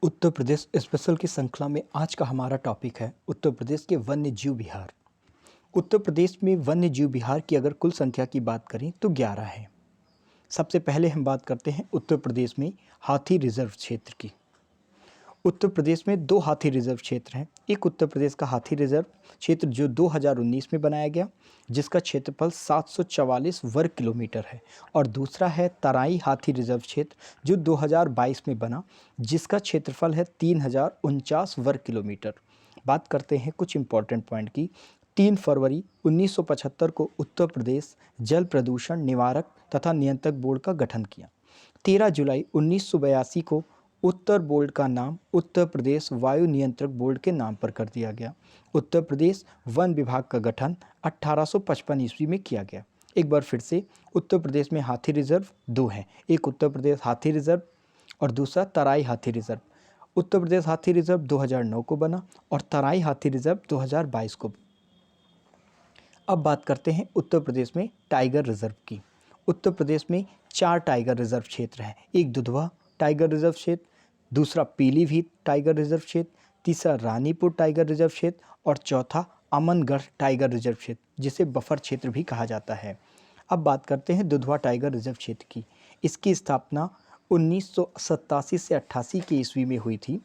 Uttar Pradesh special की श्रृंखला में आज का हमारा टॉपिक है उत्तर प्रदेश के वन्य जीव विहार। उत्तर प्रदेश में वन्य जीव विहार की अगर कुल संख्या की बात करें तो 11 है। सबसे पहले हम बात करते हैं उत्तर प्रदेश में हाथी रिजर्व क्षेत्र की। उत्तर प्रदेश में दो हाथी रिजर्व क्षेत्र हैं। एक उत्तर प्रदेश का हाथी रिजर्व क्षेत्र जो 2019 में बनाया गया, जिसका क्षेत्रफल 744 वर्ग किलोमीटर है, और दूसरा है तराई हाथी रिजर्व क्षेत्र जो 2022 में बना, जिसका क्षेत्रफल है 3049 वर्ग किलोमीटर। बात करते हैं कुछ इंपॉर्टेंट पॉइंट की। 3 फरवरी 1975 को उत्तर प्रदेश जल प्रदूषण निवारक तथा नियंत्रक बोर्ड का गठन किया। 13 जुलाई 1982 को उत्तर बोर्ड का नाम उत्तर प्रदेश वायु नियंत्रक बोर्ड के नाम पर कर दिया गया। उत्तर प्रदेश वन विभाग का गठन 1855 ईस्वी में किया गया। एक बार फिर से, उत्तर प्रदेश में हाथी रिजर्व दो हैं, एक उत्तर प्रदेश हाथी रिजर्व और दूसरा तराई हाथी रिजर्व। उत्तर प्रदेश हाथी रिजर्व 2009 को बना और तराई हाथी रिजर्व 2022 को। अब बात करते हैं उत्तर प्रदेश में टाइगर रिजर्व की। उत्तर प्रदेश में 4 टाइगर रिजर्व क्षेत्र हैं। एक दुधवा टाइगर रिजर्व क्षेत्र, दूसरा पीलीभीत टाइगर रिजर्व क्षेत्र, तीसरा रानीपुर टाइगर रिजर्व क्षेत्र और चौथा अमनगढ़ टाइगर रिजर्व क्षेत्र, जिसे बफर क्षेत्र भी कहा जाता है। अब बात करते हैं दुधवा टाइगर रिजर्व क्षेत्र की। इसकी स्थापना 1987 से 88 के ईस्वी में हुई थी।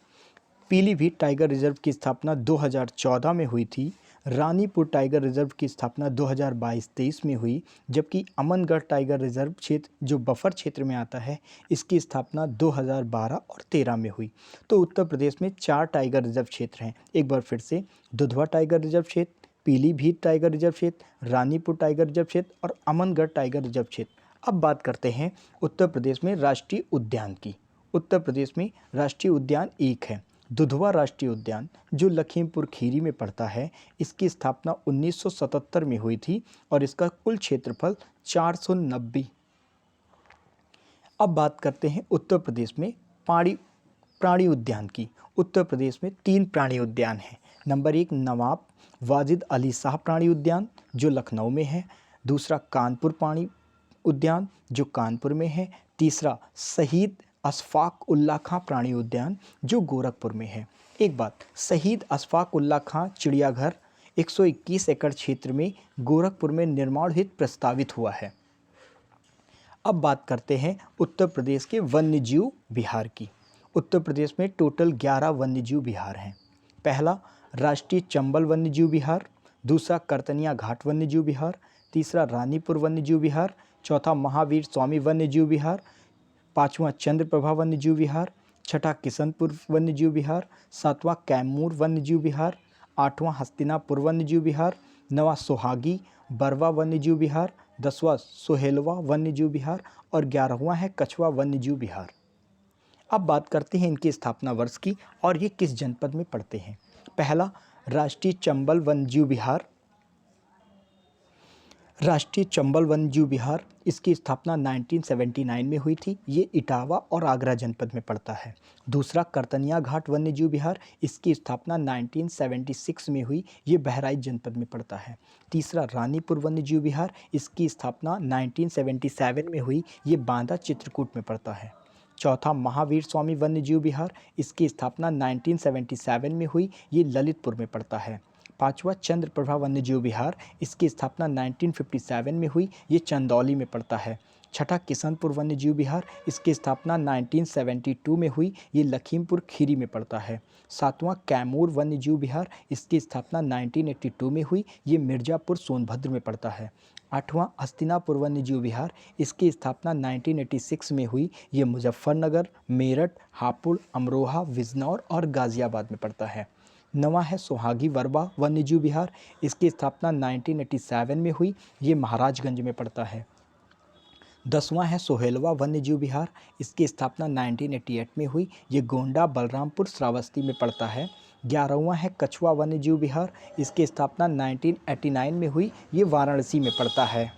पीलीभीत टाइगर रिजर्व की स्थापना 2014 में हुई थी। रानीपुर टाइगर रिजर्व की स्थापना 2022-23 में हुई, जबकि अमनगढ़ टाइगर रिजर्व क्षेत्र जो बफर क्षेत्र में आता है, इसकी स्थापना 2012 और 13 में हुई। तो उत्तर प्रदेश में 4 टाइगर रिजर्व क्षेत्र हैं। एक बार फिर से, दुधवा टाइगर रिजर्व क्षेत्र, पीलीभीत टाइगर रिजर्व क्षेत्र, रानीपुर टाइगर रिजर्व क्षेत्र और अमनगढ़ टाइगर रिजर्व क्षेत्र। अब बात करते हैं उत्तर प्रदेश में राष्ट्रीय उद्यान की। उत्तर प्रदेश में राष्ट्रीय उद्यान एक है, दुधवा राष्ट्रीय उद्यान, जो लखीमपुर खीरी में पड़ता है। इसकी स्थापना 1977 में हुई थी और इसका कुल क्षेत्रफल 490। अब बात करते हैं उत्तर प्रदेश में प्राणी उद्यान की। उत्तर प्रदेश में 3 प्राणी उद्यान हैं। नंबर 1 नवाब वाजिद अली शाह प्राणी उद्यान जो लखनऊ में है, दूसरा कानपुर प्राणी उद्यान जो कानपुर में है, तीसरा शहीद अशफाक उल्ला खां प्राणी उद्यान जो गोरखपुर में है। एक बात, शहीद अशफाक उल्ला खां चिड़ियाघर 121 एकड़ क्षेत्र में गोरखपुर में निर्माण हेतु प्रस्तावित हुआ है। अब बात करते हैं उत्तर प्रदेश के वन्यजीव विहार की। उत्तर प्रदेश में टोटल 11 वन्यजीव विहार हैं। पहला राष्ट्रीय चंबल वन्यजीव विहार, दूसरा करतनिया घाट वन्यजीव विहार, तीसरा रानीपुर वन्यजीव विहार, चौथा महावीर स्वामी वन्यजीव विहार, पाँचवां चंद्रप्रभा वन्यजीव विहार, छठा किशनपुर वन्यजीव विहार, सातवां कैमूर वन्यजीव विहार, आठवां हस्तिनापुर वन्यजीव विहार, नवां सोहागी बरवा वन्यजीव विहार, 10वां सोहेलवा वन्यजीव विहार और 11वां है कछवा वन्यजीव विहार। अब बात करते हैं इनकी स्थापना वर्ष की और ये किस जनपद में पड़ते हैं। पहला राष्ट्रीय चंबल वन्यजीव विहार। राष्ट्रीय चंबल वन्यजीव विहार, इसकी स्थापना 1979 में हुई थी। ये इटावा और आगरा जनपद में पड़ता है। दूसरा करतनिया घाट वन्यजीव विहार, इसकी स्थापना 1976 में हुई। ये बहराइच जनपद में पड़ता है। तीसरा रानीपुर वन्यजीव विहार, इसकी स्थापना 1977 में हुई। ये बांदा चित्रकूट में पड़ता है। चौथा महावीर स्वामी वन्यजीव विहार, इसकी स्थापना 1977 में हुई। ये ललितपुर में पड़ता है। पाँचवा चंद्रप्रभा वन्यजीव विहार, इसकी स्थापना 1957 में हुई। ये चंदौली में पड़ता है। छठा किशनपुर वन्यजीव विहार, इसकी स्थापना 1972 में हुई। ये लखीमपुर खीरी में पड़ता है। सातवां कैमूर वन्यजीव विहार, इसकी स्थापना 1982 में हुई। ये मिर्ज़ापुर सोनभद्र में पड़ता है। आठवां हस्तिनापुर वन्यजीव विहार, इसकी स्थापना 1986 में हुई। ये मुजफ्फरनगर, मेरठ, हापुड़, अमरोहा, बिजनौर और गाज़ियाबाद में पड़ता है। नवां है सोहागी वर्बा वन्यजीव विहार, इसकी स्थापना 1987 में हुई। ये महाराजगंज में पड़ता है। 10वां है सोहेलवा वन्यजीव विहार, इसकी स्थापना 1988 में हुई। ये गोंडा बलरामपुर श्रावस्ती में पड़ता है। 11वां है कछवा वन्यजीव विहार, इसकी स्थापना 1989 में हुई। ये वाराणसी में पड़ता है।